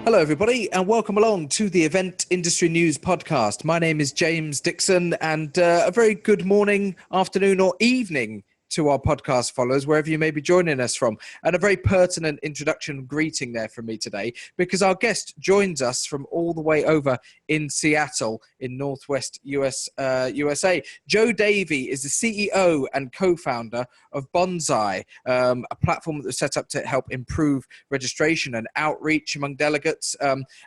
Hello, everybody, and welcome along to the Event Industry News Podcast. My name is James Dixon, and a very good morning, afternoon, or evening to our podcast followers, wherever you may be joining us from. And a very pertinent introduction greeting there from me today, because our guest joins us from all the way over in Seattle in Northwest USA. Joe Davy is the CEO and co-founder of Banzai, a platform that was set up to help improve registration and outreach among delegates.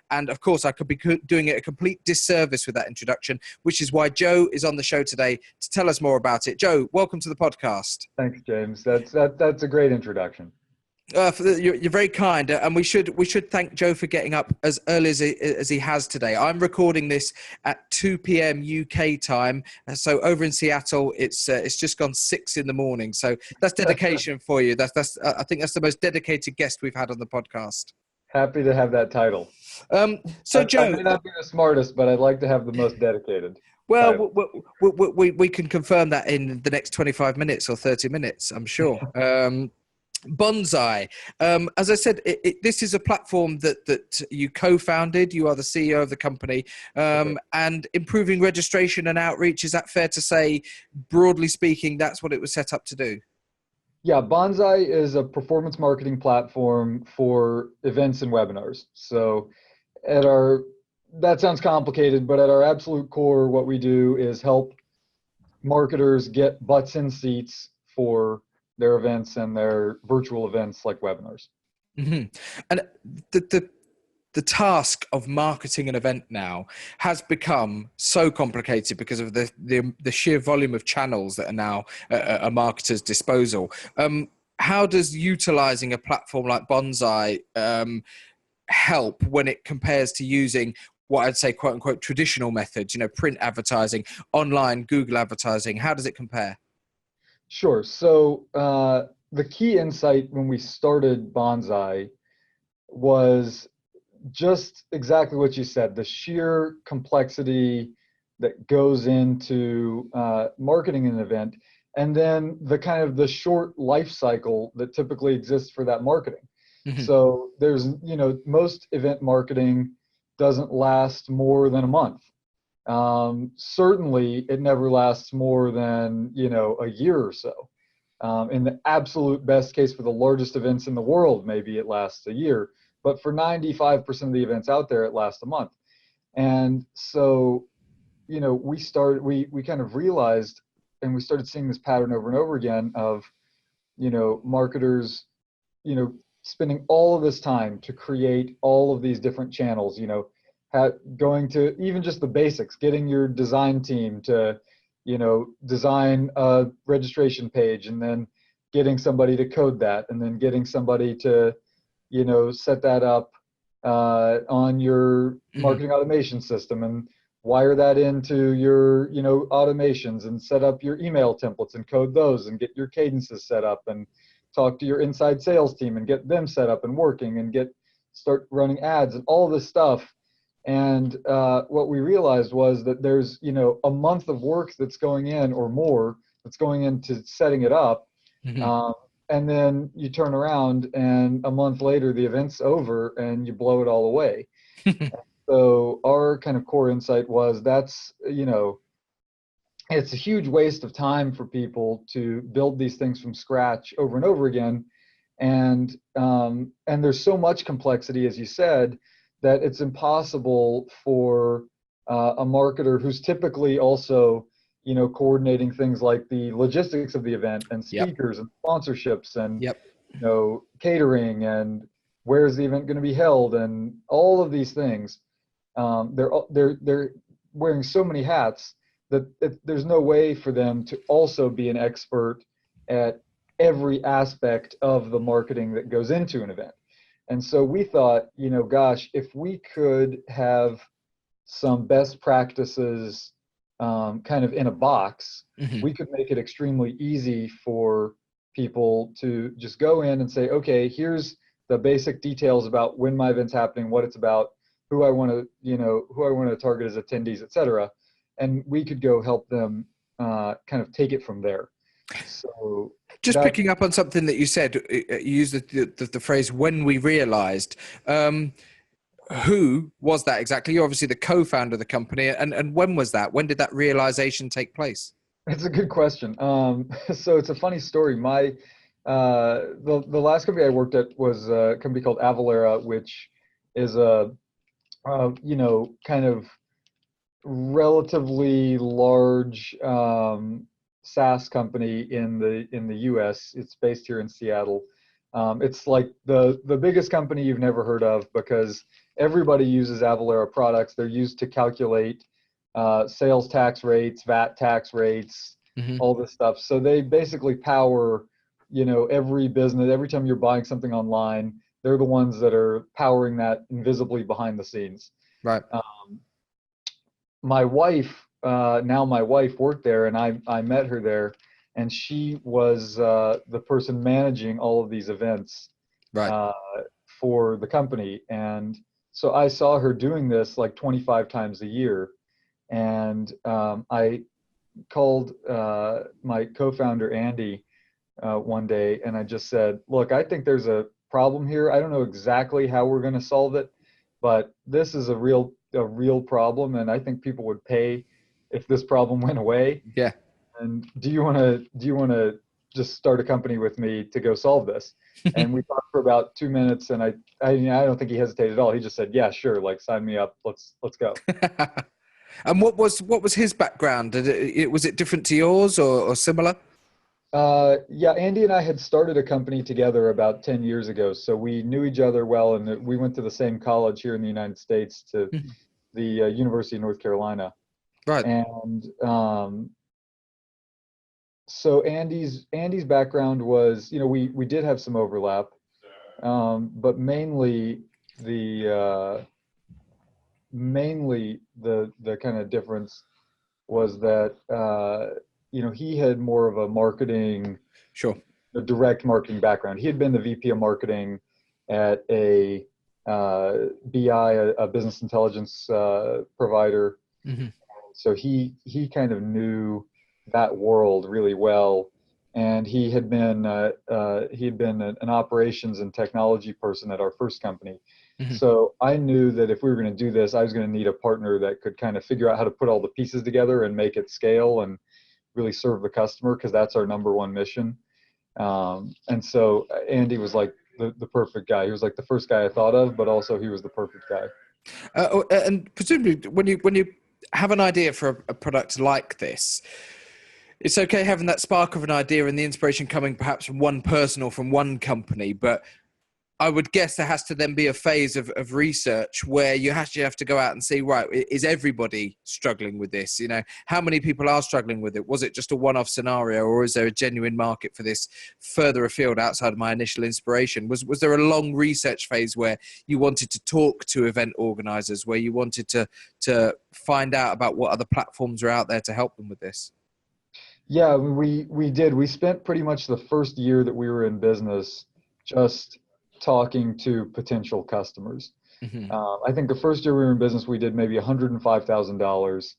And of course, I could be doing it a complete disservice with that introduction, which is why Joe is on the show today to tell us more about it. Joe, welcome to the podcast. Thanks, James. That's a great introduction. You're very kind, and we should thank Joe for getting up as early as he has today. I'm recording this at 2 p.m. UK time, so over in Seattle, it's just gone 6 in the morning. So that's dedication for you. I think that's the most dedicated guest we've had on the podcast. Happy to have that title. So Joe, I may not be the smartest, but I'd like to have the most dedicated. Well, we can confirm that in the next 25 minutes or 30 minutes, I'm sure. Banzai, as I said, this is a platform that you co-founded. You are the CEO of the company, and improving registration and outreach. Is that fair to say, broadly speaking, that's what it was set up to do? Yeah, Banzai is a performance marketing platform for events and webinars. So that sounds complicated, but at our absolute core, what we do is help marketers get butts in seats for their events and their virtual events like webinars. Mm-hmm. And the task of marketing an event now has become so complicated because of the sheer volume of channels that are now at a marketer's disposal. How does utilizing a platform like Banzai help when it compares to using what I'd say, quote unquote, traditional methods, print advertising, online, Google advertising? How does it compare? Sure. So the key insight when we started Banzai was just exactly what you said, the sheer complexity that goes into marketing an event, and then the short life cycle that typically exists for that marketing. Mm-hmm. So there's, most event marketing doesn't last more than a month. Certainly it never lasts more than, a year or so. In the absolute best case for the largest events in the world, maybe it lasts a year, but for 95% of the events out there, it lasts a month. And so, we kind of realized, and we started seeing this pattern over and over again of, marketers, spending all of this time to create all of these different channels, going to even just the basics, getting your design team to, design a registration page, and then getting somebody to code that, and then getting somebody to, set that up on your marketing automation system and wire that into your, automations, and set up your email templates and code those and get your cadences set up and talk to your inside sales team and get them set up and working and start running ads and all this stuff. And what we realized was that there's, a month of work that's going in or more that's going into setting it up. Mm-hmm. And then you turn around and a month later, the event's over and you blow it all away. So our kind of core insight was that's, it's a huge waste of time for people to build these things from scratch over and over again. And there's so much complexity, as you said, that it's impossible for a marketer who's typically also, coordinating things like the logistics of the event and speakers and sponsorships and, catering and where's the event going to be held and all of these things. They're wearing so many hats that there's no way for them to also be an expert at every aspect of the marketing that goes into an event. And so we thought, gosh, if we could have some best practices kind of in a box, mm-hmm. we could make it extremely easy for people to just go in and say, okay, here's the basic details about when my event's happening, what it's about, who I want to target as attendees, et cetera. And we could go help them kind of take it from there. So just picking up on something that you said, you used the phrase "when we realized." who was that exactly? You're obviously the co-founder of the company. And when was that? When did that realization take place? That's a good question. So it's a funny story. The last company I worked at was a company called Avalara, which is kind of relatively large SaaS company in the U.S. It's based here in Seattle. It's like the biggest company you've never heard of because everybody uses Avalara products. They're used to calculate sales tax rates, VAT tax rates, all this stuff. So they basically power, every business. Every time you're buying something online, they're the ones that are powering that invisibly behind the scenes. Right. My wife, now my wife worked there, and I met her there, and she was the person managing all of these events Right. for the company. And so I saw her doing this like 25 times a year. And I called my co-founder, Andy, one day, and I just said, look, I think there's a problem here. I don't know exactly how we're going to solve it, but this is a real problem, and I think people would pay if this problem went away. Yeah. And do you want to just start a company with me to go solve this? And we talked for about 2 minutes, and I don't think he hesitated at all. He just said, yeah, sure, like sign me up. Let's go. And what was his background? Was it different to yours or similar? Yeah, Andy and I had started a company together about 10 years ago, so we knew each other well, and we went to the same college here in the United States, to the University of North Carolina. Right. And so Andy's background was, we did have some overlap, but mainly the kind of difference was that he had more of a marketing, a direct marketing background. He had been the VP of marketing at a BI, a business intelligence provider. So he kind of knew that world really well, and he had been an operations and technology person at our first company. So I knew that if we were going to do this, I was going to need a partner that could kind of figure out how to put all the pieces together and make it scale and really serve the customer, because that's our number one mission. And so Andy was like the perfect guy. He was like the first guy I thought of, but also he was the perfect guy. And presumably, when you have an idea for a product like this, it's okay having that spark of an idea and the inspiration coming perhaps from one person or from one company, but I would guess there has to then be a phase of research where you actually have to go out and see, right, is everybody struggling with this? How many people are struggling with it? Was it just a one-off scenario, or is there a genuine market for this further afield outside of my initial inspiration? Was there a long research phase where you wanted to talk to event organizers, where you wanted to find out about what other platforms are out there to help them with this? Yeah, we did. We spent pretty much the first year that we were in business just talking to potential customers. I think the first year we were in business, we did maybe $105,000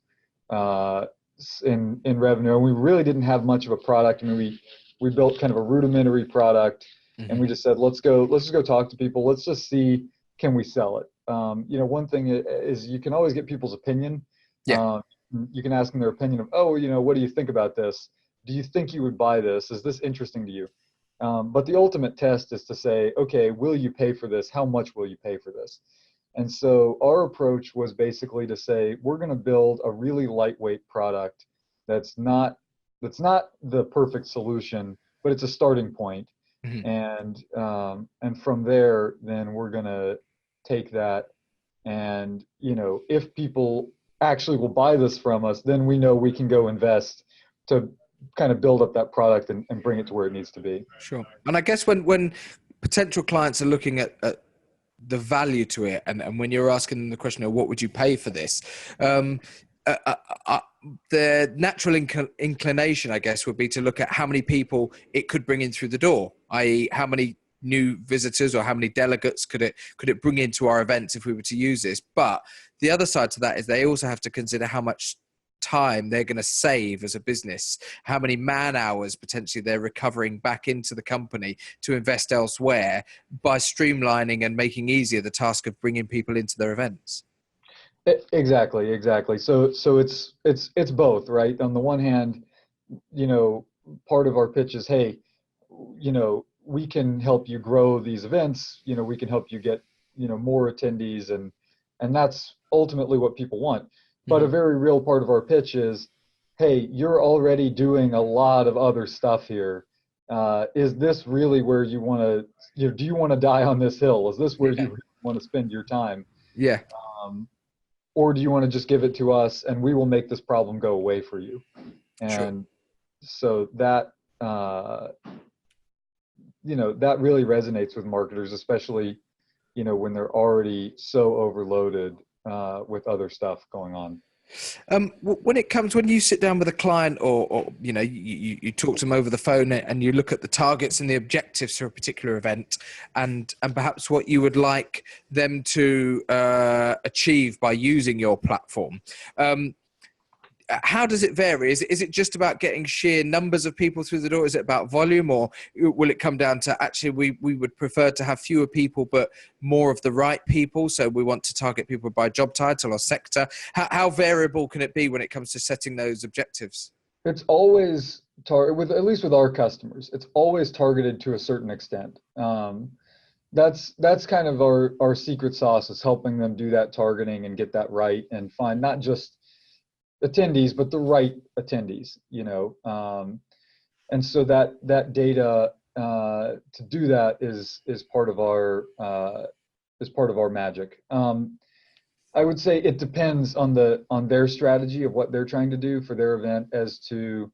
in revenue, and we really didn't have much of a product. I mean, we built kind of a rudimentary product, and we just said, let's just go talk to people. Let's just see, can we sell it? One thing is you can always get people's opinion. You can ask them their opinion of, what do you think about this? Do you think you would buy this? Is this interesting to you? But the ultimate test is to say, okay, will you pay for this? How much will you pay for this? And so our approach was basically to say, we're going to build a really lightweight product that's not the perfect solution, but it's a starting point. And from there, then we're going to take that, and if people actually will buy this from us, then we know we can go invest to kind of build up that product and bring it to where it needs to be. Sure. And I guess when potential clients are looking at the value to it, and when you're asking them the question of what would you pay for this, the natural inclination, I guess, would be to look at how many people it could bring in through the door, i.e. how many new visitors or how many delegates could it bring into our events if we were to use this. But the other side to that is they also have to consider how much time they're going to save as a business, how many man hours potentially they're recovering back into the company to invest elsewhere by streamlining and making easier the task of bringing people into their events. Exactly. So it's both, right? On the one hand, part of our pitch is, hey, we can help you grow these events. We can help you get more attendees, and that's ultimately what people want. But a very real part of our pitch is, hey, you're already doing a lot of other stuff here. Is this really where you want to? Do you want to die on this hill? Is this where you really want to spend your time? Yeah. Or do you want to just give it to us and we will make this problem go away for you? And so that that really resonates with marketers, especially when they're already so overloaded with other stuff going on. When you sit down with a client, or you talk to them over the phone, and you look at the targets and the objectives for a particular event, and perhaps what you would like them to achieve by using your platform, how does it vary? Is it just about getting sheer numbers of people through the door? Is it about volume, or will it come down to actually we would prefer to have fewer people but more of the right people? So we want to target people by job title or sector. How variable can it be when it comes to setting those objectives? It's always at least with our customers, it's always targeted to a certain extent. That's kind of our secret sauce, is helping them do that targeting and get that right and find not just attendees, but the right attendees, and so that data to do that is part of our magic. I would say it depends on their strategy of what they're trying to do for their event as to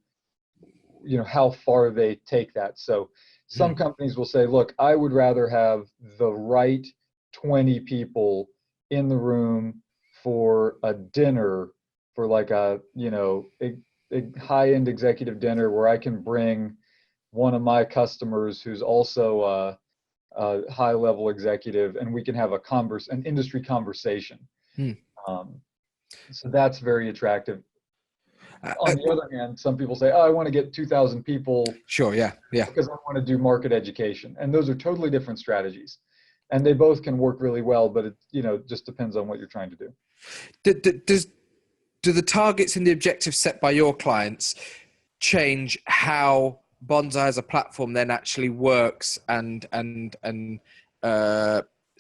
how far they take that. So some companies will say, look, I would rather have the right 20 people in the room for a dinner, for like a high-end executive dinner where I can bring one of my customers who's also a high-level executive, and we can have an industry conversation. So that's very attractive. On the other hand, some people say, I want to get 2,000 people. Sure, yeah. Because I want to do market education. And those are totally different strategies. And they both can work really well, but it just depends on what you're trying to do. Do the targets and the objectives set by your clients change how Banzai as a platform then actually works and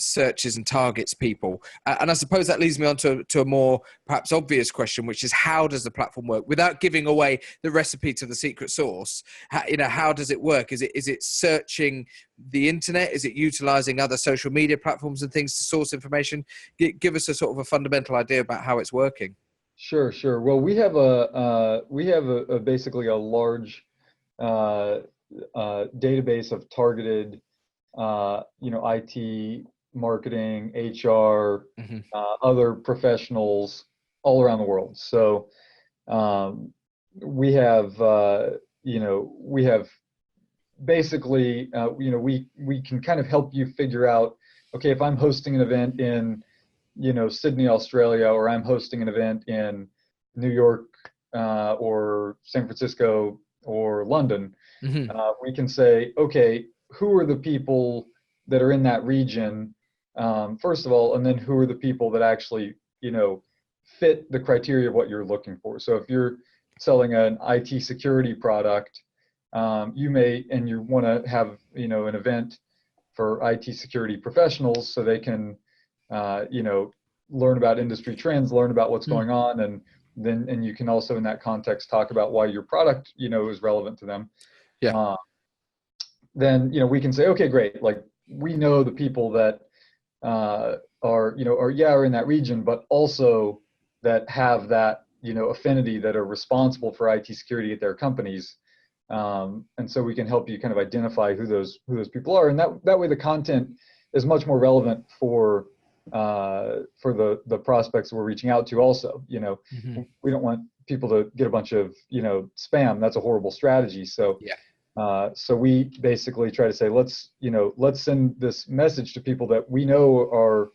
searches and targets people? And I suppose that leads me on to a more perhaps obvious question, which is, how does the platform work? Without giving away the recipe to the secret sauce, how does it work? Is it searching the internet? Is it utilizing other social media platforms and things to source information? Give us a sort of a fundamental idea about how it's working. Sure. Well, we have basically a large database of targeted, IT, marketing, HR, other professionals all around the world. So we have basically, we can kind of help you figure out, okay, if I'm hosting an event in Sydney, Australia, or I'm hosting an event in New York or San Francisco or London, we can say, okay, who are the people that are in that region, first of all, and then who are the people that actually, fit the criteria of what you're looking for. So if you're selling an IT security product, you want to have, an event for IT security professionals so they can learn about industry trends, learn about what's going on, and you can also in that context talk about why your product is relevant to them. Then we can say, okay, great, like we know the people that are in that region, but also that have that affinity, that are responsible for IT security at their companies. And so we can help you kind of identify who those people are, and that way the content is much more relevant for the prospects we're reaching out to. Also, we don't want people to get a bunch of spam. That's a horrible strategy. So so we basically try to say, let's send this message to people that we know are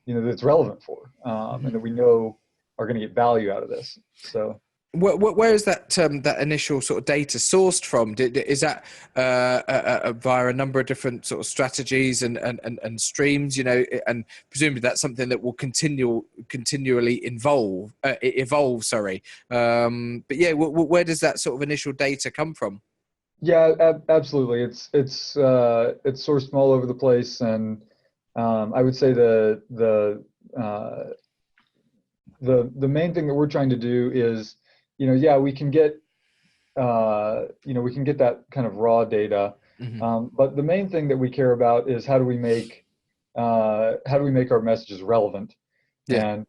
that it's relevant for, and that we know are going to get value out of this. So Where is that that initial sort of data sourced from? Is that via a number of different sort of strategies and streams? And presumably that's something that will continually evolve. Sorry, but yeah, where does that sort of initial data come from? Yeah, absolutely. It's sourced from all over the place, and I would say uh, the main thing that we're trying to do is, yeah, we can get we can get that kind of raw data, Hmm. but the main thing that we care about is how do we make our messages relevant, Yeah. and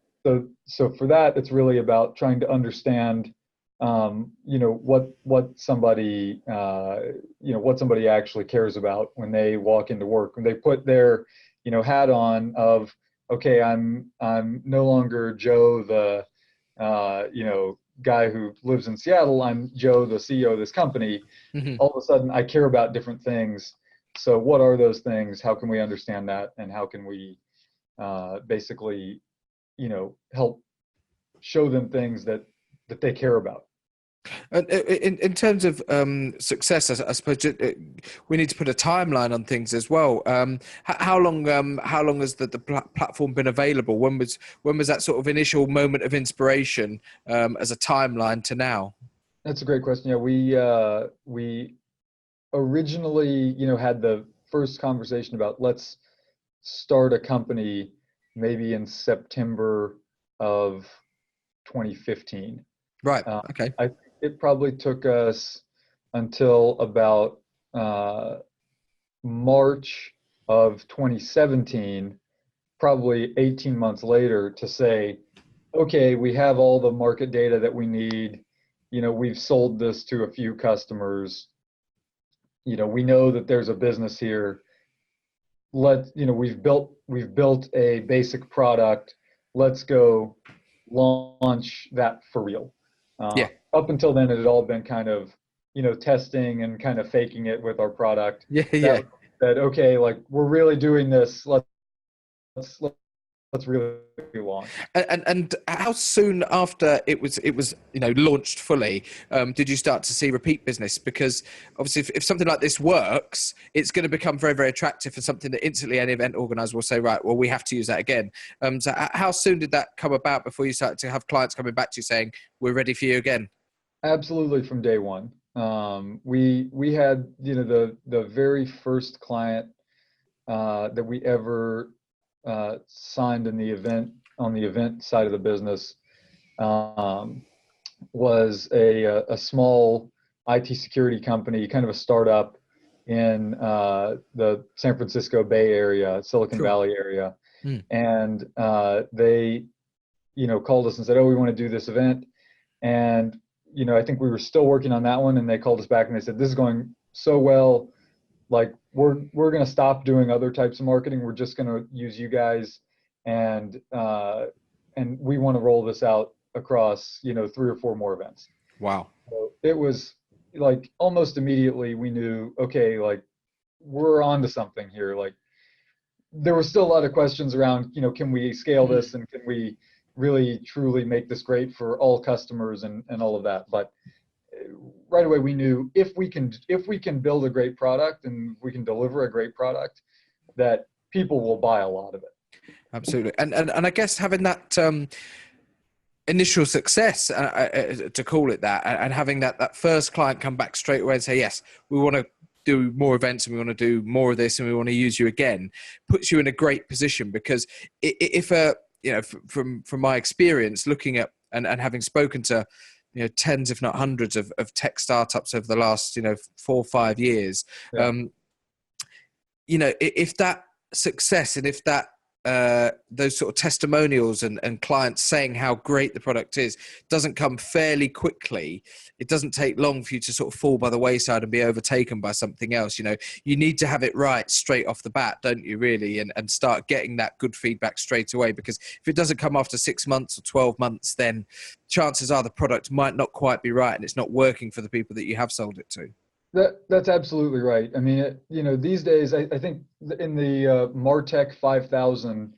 so for that, it's really about trying to understand what somebody what somebody actually cares about when they walk into work, when they put their hat on of, okay, I'm no longer Joe the guy who lives in Seattle. I'm Joe, the CEO of this company. Hmm. All of a sudden I care about different things. So what are those things? How can we understand that, and how can we basically help show them things that they care about? In terms of success, I suppose we need to put a timeline on things as well. How long has the platform been available? When was that sort of initial moment of inspiration as a timeline to now? That's a great question. Yeah, we originally, had the first conversation about let's start a company maybe in September of 2015. Right. Uh, Okay. I It probably took us until about March of 2017, probably 18 months later, to say, okay, we have all the market data that we need. We've sold this to a few customers. We know that there's a business here. We've built a basic product. Let's go launch that for real. Yeah. Up until then, it had all been kind of, testing and kind of faking it with our product. Yeah. That Yeah. was that okay, like we're really doing this. Let's let's really launch. And how soon after it was launched fully did you start to see repeat business? Because obviously, if something like this works, it's going to become very, very attractive for something that instantly any event organizer will say, right, well, we have to use that again. So how soon did that come about before you started to have clients coming back to you saying, we're ready for you again? Absolutely, from day one. We had, the very first client that we ever signed in the event on the event side of the business, um, was a small IT security company, kind of a startup in the San Francisco Bay Area, Silicon Sure. Valley area, Mm. and they called us and said, oh, we want to do this event. And I think we were still working on that one, and they called us back and they said, this is going so well, like we're going to stop doing other types of marketing. We're just going to use you guys, and we want to roll this out across 3 or 4 more events. Wow. So it was like almost immediately we knew, okay, like we're on to something here. Like there was still a lot of questions around, can we scale this, and can we really truly make this great for all customers, and all of that. But right away we knew if we can build a great product and we can deliver a great product, that people will buy a lot of it. Absolutely. And I guess having that initial success, to call it that, and having that first client come back straight away and say, yes, we want to do more events and we want to do more of this and we want to use you again, puts you in a great position. Because if from my experience looking at and having spoken to tens if not hundreds of tech startups over the last 4 or 5 years, Yeah. if that success and if that those sort of testimonials and clients saying how great the product is doesn't come fairly quickly, it doesn't take long for you to sort of fall by the wayside and be overtaken by something else. You need to have it right straight off the bat, don't you, really, and start getting that good feedback straight away. Because if it doesn't come after 6 months or 12 months, then chances are the product might not quite be right and it's not working for the people that you have sold it to. That's absolutely right. I mean, these days, I think in the Martech 5000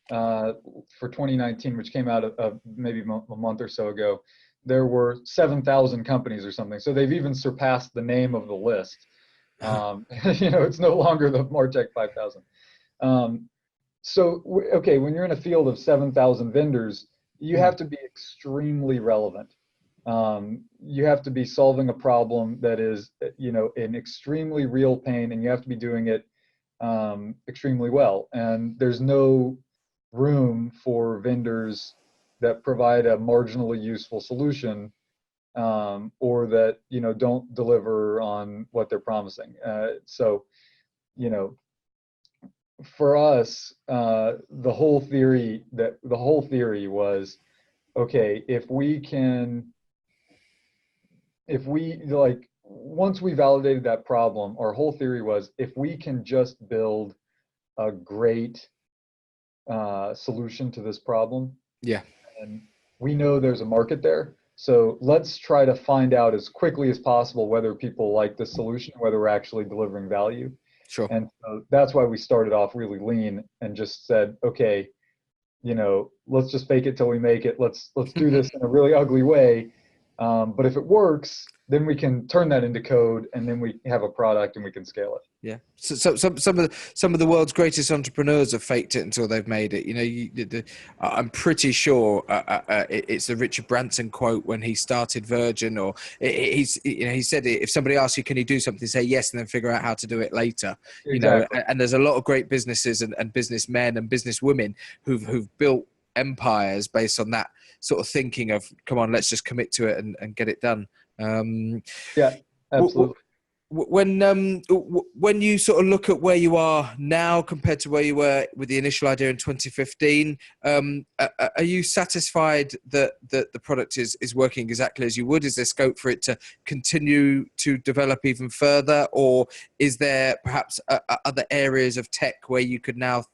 for 2019, which came out maybe a month or so ago, there were 7,000 companies or something. So they've even surpassed the name of the list. It's no longer the Martech 5,000. Okay, when you're in a field of 7,000 vendors, you have to be extremely relevant. You have to be solving a problem that is, an extremely real pain, and you have to be doing it extremely well. And there's no room for vendors that provide a marginally useful solution, or that don't deliver on what they're promising. For us, the whole theory was, okay, once we validated that problem, our whole theory was, if we can just build a great solution to this problem, and we know there's a market there, so let's try to find out as quickly as possible whether people like the solution, whether we're actually delivering value. Sure. And so that's why we started off really lean and just said, okay, let's just fake it till we make it. Let's do this in a really ugly way. But if it works, then we can turn that into code, and then we have a product and we can scale it. Yeah. So some of the world's greatest entrepreneurs have faked it until they've made it. I'm pretty sure it's the Richard Branson quote when he started Virgin, or he said, if somebody asks you, can you do something, say yes, and then figure out how to do it later. Exactly. And there's a lot of great businesses and businessmen and businesswomen who've built empires based on that sort of thinking of, come on, let's just commit to it and get it done. Yeah, absolutely. When you sort of look at where you are now compared to where you were with the initial idea in 2015, are you satisfied that the product is working exactly as you would? Is there scope for it to continue to develop even further, or is there perhaps other areas of tech where you could now,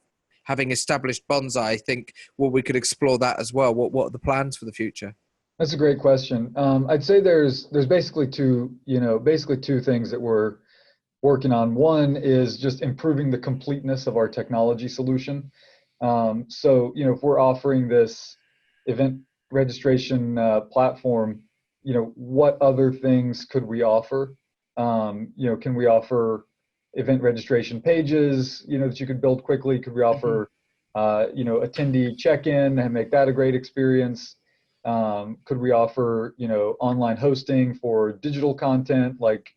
having established Banzai, think, well, we could explore that as well? What are the plans for the future? That's a great question. I'd say there's basically two things that we're working on. One is just improving the completeness of our technology solution. If we're offering this event registration platform, what other things could we offer? Can we offer event registration pages, that you could build quickly? Could we offer, attendee check-in and make that a great experience? Could we offer, online hosting for digital content, like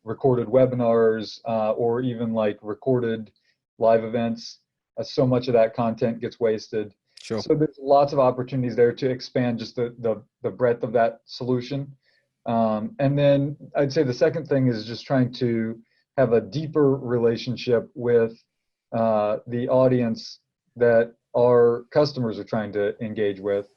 recorded webinars, or even like recorded live events? So much of that content gets wasted. Sure. So there's lots of opportunities there to expand just the breadth of that solution. And then I'd say the second thing is just trying to have a deeper relationship with the audience that our customers are trying to engage with.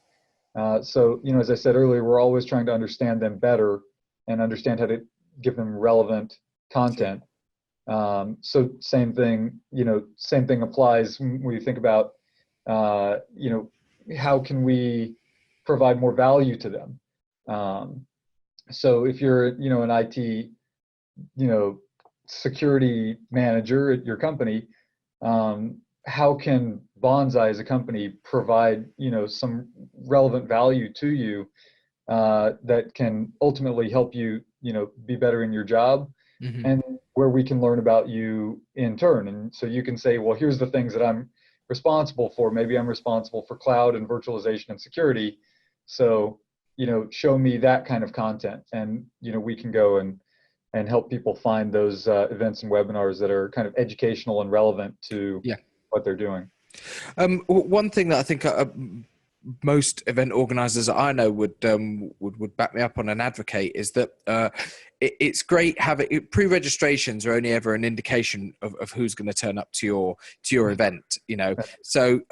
As I said earlier, we're always trying to understand them better and understand how to give them relevant content. Same thing applies when you think about, how can we provide more value to them? So if you're, an IT, security manager at your company, how can Banzai as a company provide, some relevant value to you that can ultimately help you, be better in your job, and where we can learn about you in turn. And so you can say, well, here's the things that I'm responsible for. Maybe I'm responsible for cloud and virtualization and security. So, show me that kind of content, and, we can go and help people find those events and webinars that are kind of educational and relevant to what they're doing. One thing that I think most event organizers I know would back me up on and advocate is that it's great having pre-registrations are only ever an indication of who's going to turn up to your event. So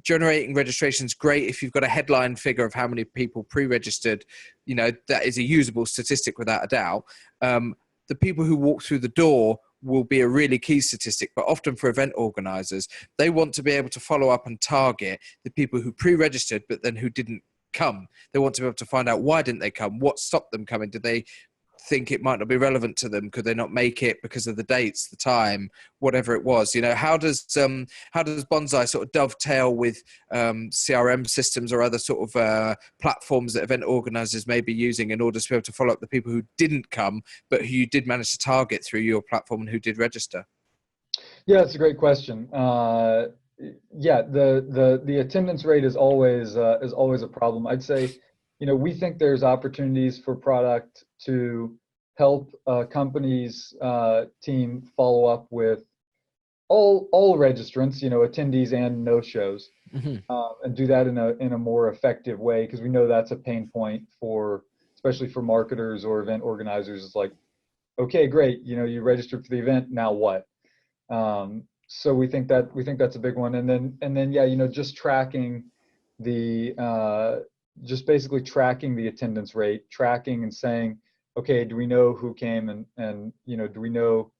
generating registrations great if you've got a headline figure of how many people pre-registered. That is a usable statistic without a doubt. The people who walk through the door will be a really key statistic, but often for event organizers, they want to be able to follow up and target the people who pre-registered but then who didn't come. They want to be able to find out, why didn't they come? What stopped them coming? Did they think it might not be relevant to them? Could they not make it because of the dates, the time, whatever it was? How does Banzai sort of dovetail with CRM systems or other sort of platforms that event organizers may be using in order to be able to follow up the people who didn't come, but who you did manage to target through your platform and who did register? Yeah, it's a great question. Yeah, the attendance rate is always a problem. I'd say, we think there's opportunities for product to help companies team follow up with all registrants, attendees and no shows, and do that in a more effective way, because we know that's a pain point especially for marketers or event organizers. It's like, okay, great, you registered for the event, now what? So we think that's a big one, and then yeah, just tracking just basically tracking the attendance rate, tracking and saying, okay, do we know who came and do we know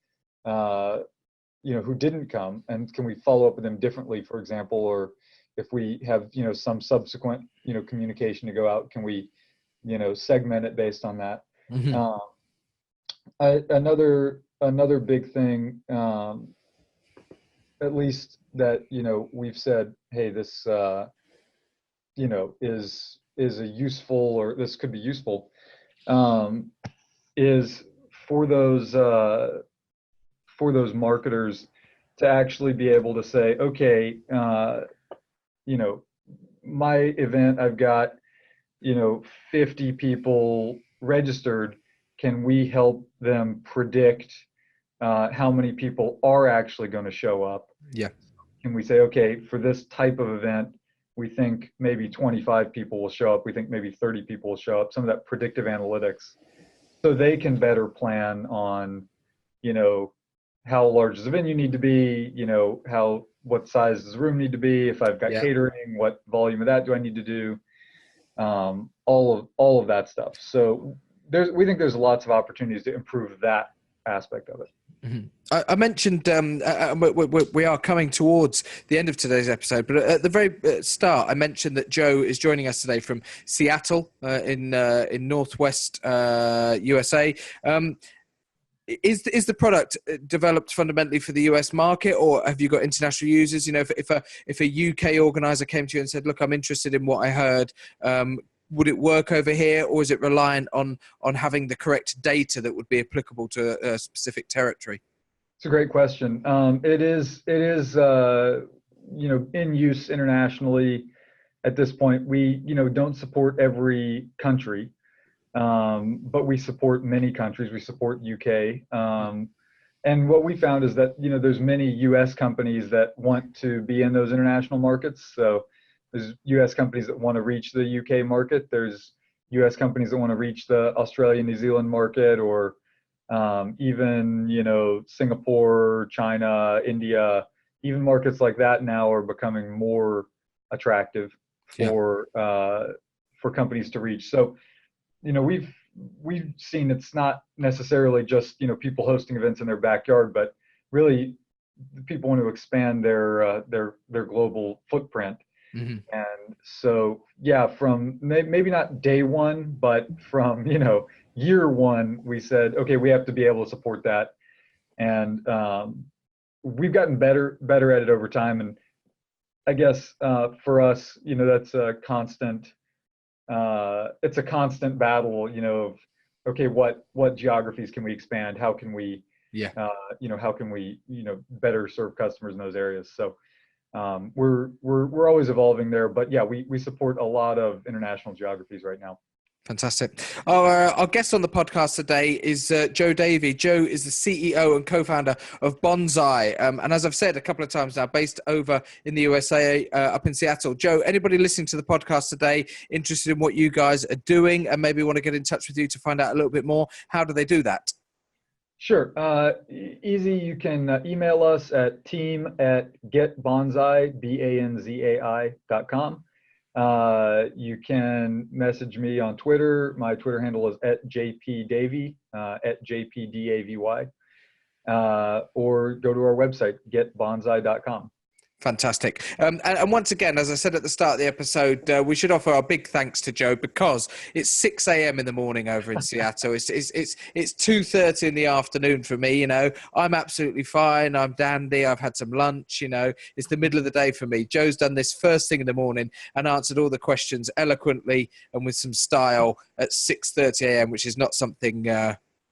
who didn't come, and can we follow up with them differently, for example, or if we have some subsequent communication to go out, can we segment it based on that? Another big thing, at least that we've said, hey, this is a useful, or this could be useful, is for those marketers to actually be able to say, okay, my event, I've got 50 people registered. Can we help them predict how many people are actually going to show up? Yeah. Can we say, okay, for this type of event, we think maybe 25 people will show up. We think maybe 30 people will show up. Some of that predictive analytics, so they can better plan on, how large does the venue need to be? What size does the room need to be? If I've got catering, what volume of that do I need to do? All of that stuff. So we think there's lots of opportunities to improve that aspect of it. I mentioned we are coming towards the end of today's episode, but at the very start, I mentioned that Joe is joining us today from Seattle in Northwest USA. Is the product developed fundamentally for the US market, or have you got international users? If a UK organizer came to you and said, "Look, I'm interested in what I heard," would it work over here, or is it reliant on having the correct data that would be applicable to a specific territory? It's a great question. It is in use internationally at this point. We don't support every country, but we support many countries. We support UK, and what we found is that there's many US companies that want to be in those international markets. So there's US companies that want to reach the UK market. There's US companies that want to reach the Australia, New Zealand market, or even Singapore, China, India. Even markets like that now are becoming more attractive for companies to reach. So we've seen it's not necessarily just people hosting events in their backyard, but really people want to expand their global footprint. And so from maybe not day one, but from year one, we said, okay, we have to be able to support that, and we've gotten better at it over time. And I guess for us, that's a constant. It's a constant battle, of okay, what geographies can we expand? How can we, how can we, better serve customers in those areas? So we're always evolving there, but we support a lot of international geographies right now. Fantastic. Our guest on the podcast today is Joe Davy. Joe is the CEO and co-founder of Banzai. And as I've said a couple of times now, based over in the USA, up in Seattle. Joe, anybody listening to the podcast today interested in what you guys are doing and maybe want to get in touch with you to find out a little bit more, how do they do that? Sure. Easy. You can email us at team@getbanzai, BANZAI.com. You can message me on Twitter. My Twitter handle is @JPDavy, @JPDAVY, or go to our website, getbanzai.com. Fantastic. And once again, as I said at the start of the episode, we should offer our big thanks to Joe because it's 6 a.m. in the morning over in Seattle. It's 2:30 in the afternoon for me. I'm absolutely fine. I'm dandy. I've had some lunch. It's the middle of the day for me. Joe's done this first thing in the morning and answered all the questions eloquently and with some style at 6:30 a.m., which is not something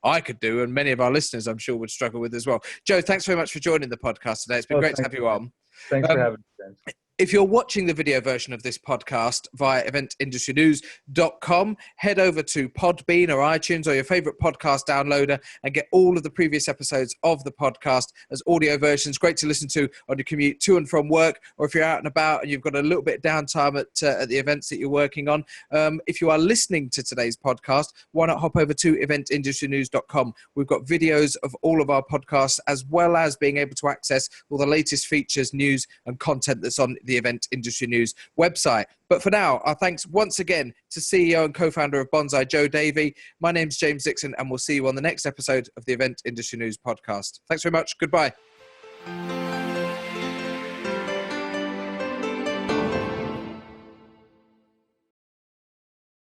I could do, and many of our listeners, I'm sure, would struggle with as well. Joe, thanks very much for joining the podcast today. It's been great to have you on. Thanks for having me, James. If you're watching the video version of this podcast via eventindustrynews.com, head over to Podbean or iTunes or your favorite podcast downloader and get all of the previous episodes of the podcast as audio versions. Great to listen to on your commute to and from work, or if you're out and about and you've got a little bit of downtime at the events that you're working on. If you are listening to today's podcast, why not hop over to eventindustrynews.com. We've got videos of all of our podcasts, as well as being able to access all the latest features, news and content that's on the Event Industry News website. But for now, our thanks once again to CEO and co-founder of Banzai, Joe Davy. My name's James Dixon, and we'll see you on the next episode of the Event Industry News podcast. Thanks very much. Goodbye.